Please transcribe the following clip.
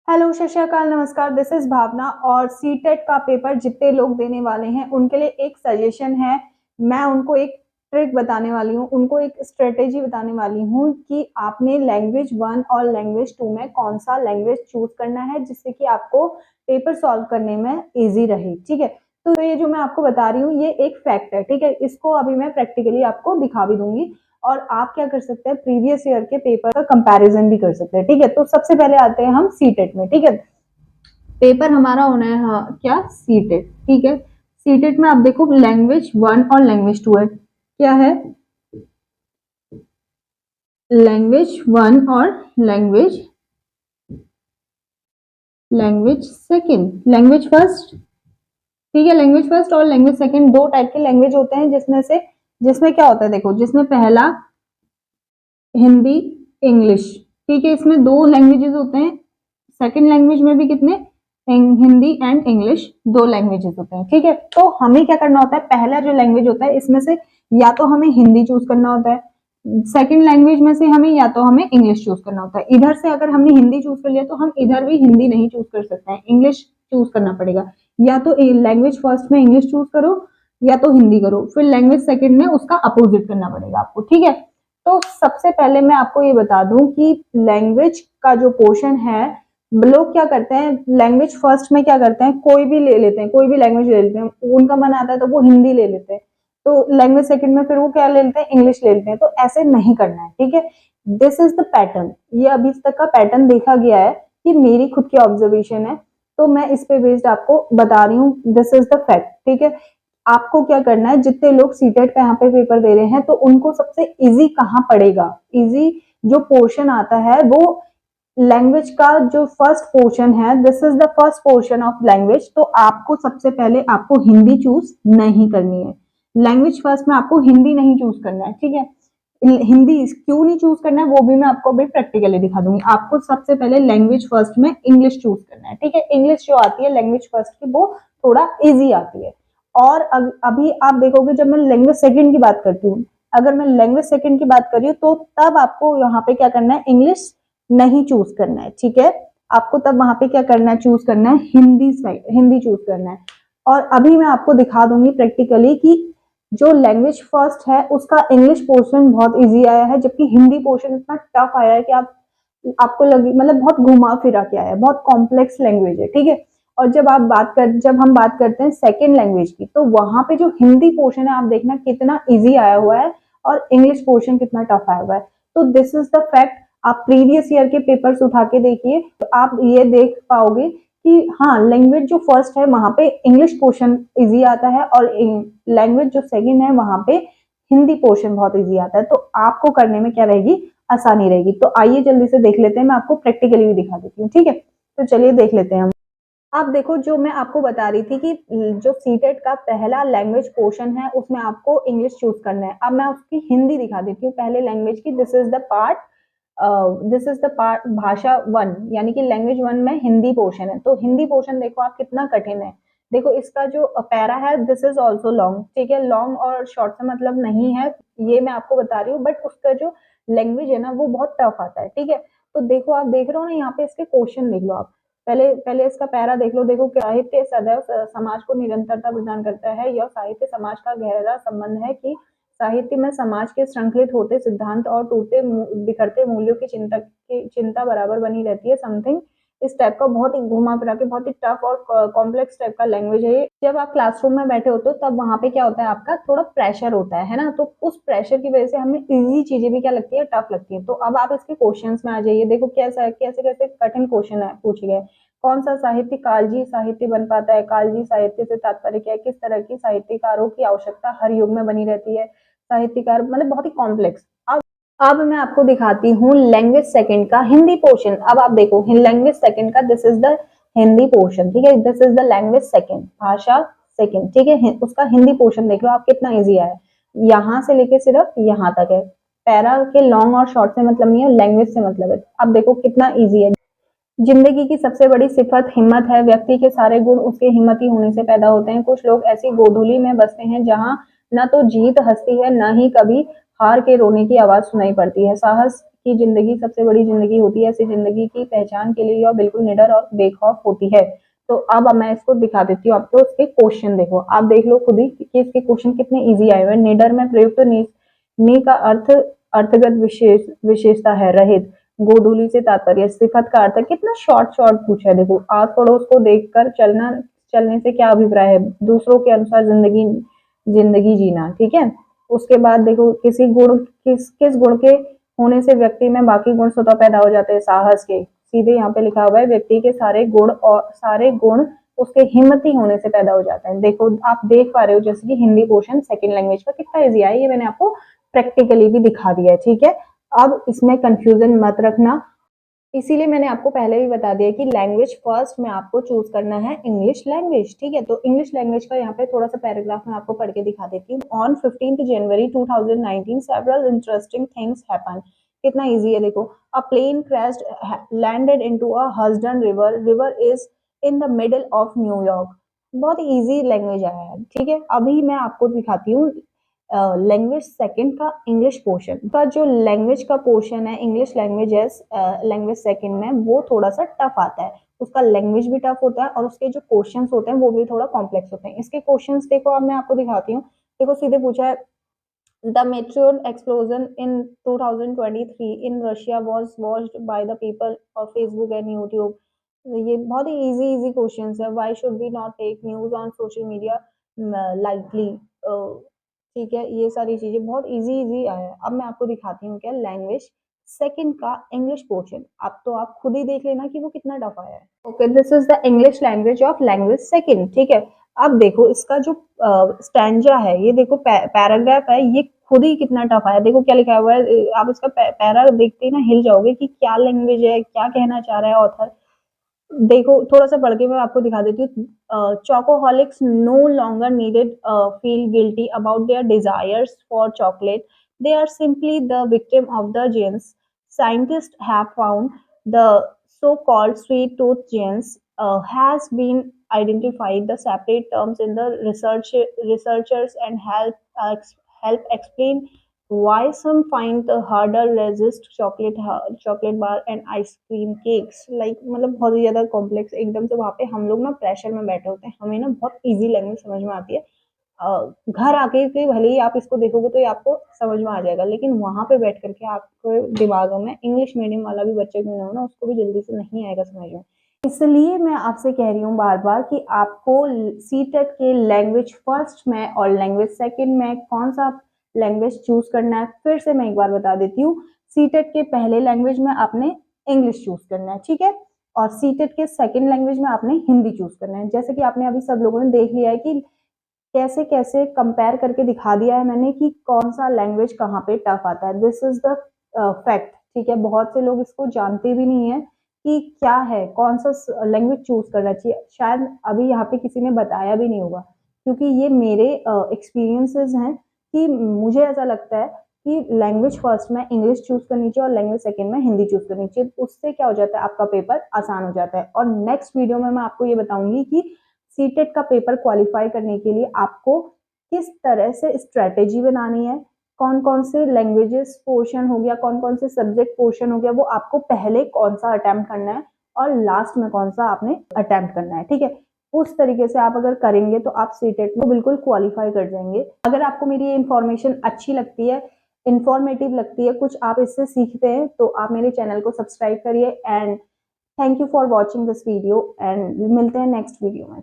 Hello, सत श्री अकाल, नमस्कार। दिस इज भावना और सीटेट का पेपर जितने लोग देने वाले हैं उनके लिए एक सजेशन है। मैं उनको एक ट्रिक बताने वाली हूँ, उनको एक स्ट्रेटेजी बताने वाली हूँ कि आपने लैंग्वेज 1 और लैंग्वेज 2 में कौन सा लैंग्वेज चूज करना है जिससे कि आपको पेपर सॉल्व करने में इजी रहे। ठीक है, तो ये जो मैं आपको बता रही हूँ ये एक फैक्ट है। ठीक है, इसको अभी मैं प्रैक्टिकली आपको दिखा भी दूंगी और आप क्या कर सकते हैं, प्रीवियस ईयर के पेपर का कंपैरिजन भी कर सकते हैं। ठीक है, तो सबसे पहले आते हैं हम सीटेट में। ठीक है, पेपर हमारा होना है, हाँ क्या, सीटेट। ठीक है, सीटेट में आप देखो लैंग्वेज 1 और लैंग्वेज 2 है। क्या है, लैंग्वेज 1 और language language second, language first. ठीक है, लैंग्वेज फर्स्ट और लैंग्वेज सेकंड दो टाइप के लैंग्वेज होते हैं, जिसमें क्या होता है, देखो जिसमें पहला हिंदी, इंग्लिश। ठीक है, इसमें दो लैंग्वेजेस होते हैं। सेकंड लैंग्वेज में भी कितने, हिंदी एंड इंग्लिश दो लैंग्वेजेस होते हैं। ठीक है, तो हमें क्या करना होता है, पहला जो लैंग्वेज होता है इसमें से या तो हमें हिंदी चूज करना होता है, सेकंड लैंग्वेज में से हमें या तो हमें इंग्लिश चूज करना होता है। इधर से अगर हमने हिंदी चूज कर लिया तो हम इधर भी हिंदी नहीं चूज कर सकते हैं, इंग्लिश चूज करना पड़ेगा। या तो लैंग्वेज फर्स्ट में इंग्लिश चूज करो या तो हिंदी करो, फिर लैंग्वेज सेकंड में उसका अपोजिट करना पड़ेगा आपको। ठीक है, तो सबसे पहले मैं आपको ये बता दूं कि लैंग्वेज का जो पोर्शन है, लोग क्या करते हैं लैंग्वेज फर्स्ट में क्या करते हैं, कोई भी ले लेते हैं, कोई भी लैंग्वेज ले लेते हैं, उनका मन आता है तो वो हिंदी ले लेते हैं, तो लैंग्वेज सेकंड में फिर वो क्या ले लेते हैं, इंग्लिश ले लेते हैं। तो ऐसे नहीं करना है। ठीक है, दिस इज द पैटर्न, ये अभी तक का पैटर्न देखा गया है, कि मेरी खुद की ऑब्जर्वेशन है, तो मैं इस पे बेस्ड आपको बता रही हूँ, दिस इज द फैक्ट। ठीक है, आपको क्या करना है, जितने लोग सीटेट का यहाँ पे पेपर दे रहे हैं तो उनको सबसे इजी कहाँ पड़ेगा, इजी जो पोर्शन आता है वो लैंग्वेज का जो फर्स्ट पोर्शन है, this is the first portion of language. तो आपको सबसे पहले आपको हिंदी चूज नहीं करनी है, लैंग्वेज फर्स्ट में आपको हिंदी नहीं चूज करना है। ठीक है, हिंदी क्यों नहीं चूज करना है वो भी मैं आपको अभी प्रैक्टिकली दिखा दूंगी। आपको सबसे पहले लैंग्वेज फर्स्ट में इंग्लिश चूज करना है। ठीक है, इंग्लिश जो आती है लैंग्वेज फर्स्ट की वो थोड़ा इजी आती है। और अभी आप देखोगे जब मैं लैंग्वेज सेकंड की बात करती हूँ, अगर मैं लैंग्वेज सेकंड की बात कर रही हूँ तो तब आपको यहाँ पे क्या करना है, इंग्लिश नहीं चूज करना है। ठीक है, आपको तब वहां पे क्या करना है, चूज करना है हिंदी, हिंदी चूज करना है। और अभी मैं आपको दिखा दूंगी प्रैक्टिकली कि जो लैंग्वेज फर्स्ट है उसका इंग्लिश पोर्शन बहुत इजी आया है, जबकि हिंदी पोर्शन इतना टफ आया है कि आपको लगे मतलब बहुत घुमा फिरा के आया है, बहुत कॉम्प्लेक्स लैंग्वेज है। ठीक है, और जब हम बात करते हैं सेकेंड लैंग्वेज की, तो वहां पे जो हिंदी पोर्शन है आप देखना कितना इजी आया हुआ है और इंग्लिश पोर्शन कितना टफ आया हुआ है। तो दिस इज द फैक्ट। आप प्रीवियस ईयर के पेपर्स उठा के देखिए तो आप ये देख पाओगे कि हाँ, लैंग्वेज जो फर्स्ट है वहां पे इंग्लिश पोर्शन इजी आता है और लैंग्वेज जो सेकंड है वहां पे हिंदी पोर्शन बहुत इजी आता है। तो आपको करने में क्या रहेगी, आसानी रहेगी। तो आइए जल्दी से देख लेते हैं, मैं आपको प्रैक्टिकली भी दिखा देती हूँ। ठीक है, तो चलिए देख लेते हैं हम। आप देखो, जो मैं आपको बता रही थी कि जो सीटेट का पहला लैंग्वेज पोर्शन है उसमें आपको इंग्लिश चूज करना है। अब मैं उसकी हिंदी दिखा देती हूँ पहले लैंग्वेज की। दिस इज द पार्ट भाषा 1, यानी कि लैंग्वेज 1 में हिंदी पोर्शन है। तो हिंदी पोर्शन देखो आप कितना कठिन है। देखो इसका जो पैरा है, दिस इज ऑल्सो लॉन्ग। ठीक है, लॉन्ग और शॉर्ट से मतलब नहीं है, ये मैं आपको बता रही हूँ, बट उसका जो लैंग्वेज है ना वो बहुत टफ आता है। ठीक है, तो देखो आप देख रहे हो ना, यहाँ पे इसके क्वेश्चन देख लो आप। पहले पहले इसका पैरा देख लो। देखो, साहित्य सदैव समाज को निरंतरता प्रदान करता है। यह साहित्य समाज का गहरा संबंध है कि साहित्य में समाज के श्रृंखलित होते सिद्धांत और टूटते बिखरते मूल्यों की चिंता बराबर बनी रहती है। समथिंग इस टाइप का बहुत ही घुमा फिरा के बहुत ही टफ और कॉम्प्लेक्स टाइप का लैंग्वेज है। जब आप क्लासरूम में बैठे होते हो तब वहां पे क्या होता है, आपका थोड़ा प्रेशर होता है ना, तो उस प्रेशर की वजह से हमें इजी चीजें भी क्या लगती है, टफ लगती है। तो अब आप इसके क्वेश्चंस में आ जाइए। देखो कैसे कैसे कैसे कठिन क्वेश्चन है पूछे गए। कौन सा साहित्य कालजी साहित्य बन पाता है, कालजी साहित्य से तात्पर्य क्या है, किस तरह की साहित्यकारों की आवश्यकता हर युग में बनी रहती है, साहित्यकार मतलब बहुत ही कॉम्प्लेक्स। अब मैं आपको दिखाती हूँ लैंग्वेज सेकंड का हिंदी पोर्शन। अब आप देखो लैंग्वेज सेकंड का, this is the Hindi portion. ठीक है, this is the language second, भाषा सेकंड। ठीक है, उसका हिंदी पोर्शन देख लो आप कितना इजी है। यहाँ से लेके सिर्फ यहाँ तक है। पैरा के लॉन्ग और शॉर्ट से मतलब नहीं है, लैंग्वेज से मतलब है। अब देखो कितना इजी है। जिंदगी की सबसे बड़ी सिफत हिम्मत है। व्यक्ति के सारे गुण उसके हिम्मती होने से पैदा होते हैं। कुछ लोग ऐसी गोधूली में बसते हैं जहां न तो जीत हंसती है, न ही कभी हार के रोने की आवाज सुनाई पड़ती है। साहस की जिंदगी सबसे बड़ी जिंदगी होती है, ऐसी जिंदगी की पहचान के लिए यह बिल्कुल निडर और बेखौफ होती है। तो अब मैं इसको दिखा देती हूँ आपको, उसके क्वेश्चन देखो, आप देख लो खुद ही कि इसके क्वेश्चन कितने इजी आए हुए। निडर में प्रयुक्त नी का अर्थ अर्थगत विशेषता है, रहित। गोधूली से तात्पर्य, सिफत का अर्थ है। कितना शॉर्ट शॉर्ट पूछा है, देखो आस पड़ोस को देखकर चलने से क्या अभिप्राय है, दूसरों के अनुसार जिंदगी जीना, ठीक है। उसके बाद देखो किस गुण के होने से व्यक्ति में बाकी गुण स्वतः पैदा हो जाते हैं, साहस के। सीधे यहाँ पे लिखा हुआ है, व्यक्ति के सारे गुण उसके हिम्मती होने से पैदा हो जाते हैं। देखो आप देख पा रहे हो जैसे कि हिंदी पोर्शन सेकंड लैंग्वेज का कितना इजी है, ये मैंने आपको प्रैक्टिकली भी दिखा दिया है, ठीक है। अब इसमें कंफ्यूजन मत रखना, इसीलिए मैंने आपको पहले भी बता दिया कि लैंग्वेज फर्स्ट में आपको चूज करना है इंग्लिश लैंग्वेज, ठीक है। तो इंग्लिश लैंग्वेज का यहाँ पे थोड़ा सा पैराग्राफ मैं आपको पढ़ के दिखा देती हूँ। On 15 January 2019 several interesting things happen. कितना इजी है, देखो। A plane crashed landed into a हस्डन river, river is in the middle of New York. बहुत इजी लैंग्वेज आया है, ठीक है। अभी मैं आपको दिखाती हूँ लैंग्वेज सेकंड का इंग्लिश पोर्शन का, जो लैंग्वेज का पोर्शन है इंग्लिश लैंग्वेज सेकंड में, वो थोड़ा सा टफ आता है। उसका लैंग्वेज भी टफ होता है और उसके जो क्वेश्चंस होते हैं वो भी थोड़ा कॉम्प्लेक्स होते हैं। इसके क्वेश्चंस देखो, अब मैं आपको दिखाती हूँ। देखो सीधे पूछा है, the meteor explosion in 2023 in Russia was watched by the people of Facebook and YouTube। ये बहुत ही इजी क्वेश्चंस है। Why should we not take news on social media lightly, ठीक है। ये सारी चीजें बहुत इजी आया है। अब मैं आपको दिखाती हूँ क्या लैंग्वेज सेकंड का इंग्लिश पोर्शन। अब तो आप खुद ही देख लेना कि वो कितना टफ आया है। Okay, this is the English language of language second, ठीक है। अब देखो इसका जो स्टैंजा है, ये देखो पैराग्राफ है, ये खुद ही कितना टफ आया। देखो क्या लिखा हुआ है, आप इसका पैरा देखते ही ना हिल जाओगे कि क्या लैंग्वेज है, क्या कहना चाह रहा है ऑथर। देखो थोड़ा सा पढ़ के मैं आपको दिखा देती हूँ। Chocoholics no longer needed feel guilty about their desires for chocolate, they are simply the victim of the genes. Scientists have found the so-called sweet tooth genes has been identified the separate terms in the researchers and help explain why some find the harder resist chocolate bar and ice cream cakes। like मतलब बहुत ही ज्यादा complex एकदम से, वहां पे हम लोग ना प्रेशर में बैठे होते हैं, हमें ना बहुत इजी लैंग्वेज समझ में आती है। घर आके के भले ही आप इसको देखोगे तो ये आपको समझ में आ जाएगा, लेकिन वहां पे बैठ करके आपके दिमाग में इंग्लिश मीडियम वाला भी बच्चे क्यों ना हो ना, उसको भी जल्दी से नहीं आएगा समझ में। इसलिए मैं आपसे कह रही हूँ बार बार कि आपको सीटेट के लैंग्वेज फर्स्ट में और लैंग्वेज सेकंड में कौन सा लैंग्वेज चूज करना है। फिर से मैं एक बार बता देती हूँ, सीटेट के पहले लैंग्वेज में आपने इंग्लिश चूज करना है, ठीक है। और सीटेट के सेकंड लैंग्वेज में आपने हिंदी चूज करना है। जैसे कि आपने अभी सब लोगों ने देख लिया है कि कैसे कैसे कंपेयर करके दिखा दिया है मैंने कि कौन सा लैंग्वेज कहाँ पे टफ आता है। दिस इज द फैक्ट, ठीक है। बहुत से लोग इसको जानते भी नहीं है कि क्या है, कौन सा लैंग्वेज चूज करना चाहिए। शायद अभी यहाँ पे किसी ने बताया भी नहीं होगा, क्योंकि ये मेरे एक्सपीरियंसेस हैं कि मुझे ऐसा लगता है कि लैंग्वेज फर्स्ट में इंग्लिश चूज करनी चाहिए और लैंग्वेज सेकंड में हिंदी चूज करनी चाहिए। उससे क्या हो जाता है, आपका पेपर आसान हो जाता है। और नेक्स्ट वीडियो में मैं आपको ये बताऊंगी कि सीटेट का पेपर क्वालिफाई करने के लिए आपको किस तरह से स्ट्रेटेजी बनानी है, कौन कौन से लैंग्वेजेस पोर्शन हो गया, कौन कौन से सब्जेक्ट पोर्शन हो गया, वो आपको पहले कौन सा अटेम्प्ट करना है और लास्ट में कौन सा आपने अटेम्प्ट करना है, ठीक है। उस तरीके से आप अगर करेंगे तो आप सीटेट को बिल्कुल क्वालिफाई कर जाएंगे। अगर आपको मेरी ये इन्फॉर्मेशन अच्छी लगती है, इंफॉर्मेटिव लगती है, कुछ आप इससे सीखते हैं, तो आप मेरे चैनल को सब्सक्राइब करिए। And thank you for watching this video, and मिलते हैं नेक्स्ट वीडियो में।